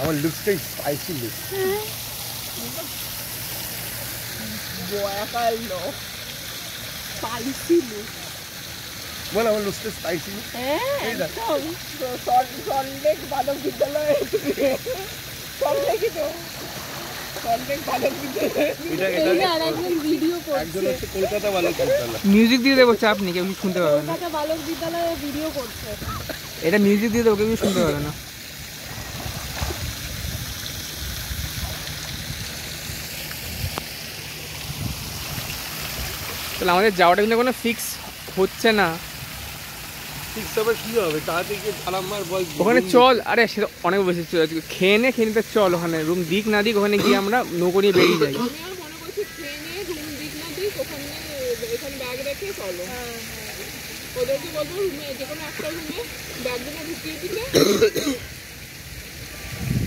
আমার লুকসটাই spicy look. বয়াকালো স্পাইসি লুক। বল আমার লুকসটা স্পাইসি লুক। এই দেখো সল্টলেক বালক বিদ্যালয়, সল্টলেকই তো সল্টলেক বালক বিদ্যালয়। এটা আরেকজন ভিডিও করছে, একজন হচ্ছে কলকাতা বালক বিদ্যালয়। মিউজিক দিয়ে দেবো, চাপ নেই, কেউ শুনতে পাবে না। কলকাতা বালক বিদ্যালয়ে ভিডিও করছে। এটা মিউজিক দিয়ে দেবো, কেউ শুনতে পাবে না। তাহলে আমাদের যাওয়াটা কিন্তু কোনো ফিক্স হচ্ছে না। ঠিক তবে কি হবে, তা থেকে আরামবার বল ওখানে চল। আরে সেটা অনেক বেশি খেয়ে নিতে চল, ওখানে রুম দিক না দিক ওখানে গিয়ে আমরা নৌকো নিয়ে বেরিয়ে যাই। আমি আর মনে করছি খেয়ে নিয়ে রুম দিক না দিক ওখানে এখানে ব্যাগ রেখে চলো। ওদেরকে বলবো রুমে যে কোনো একটা রুমে ব্যাগগুলো ঢুকিয়ে দিলে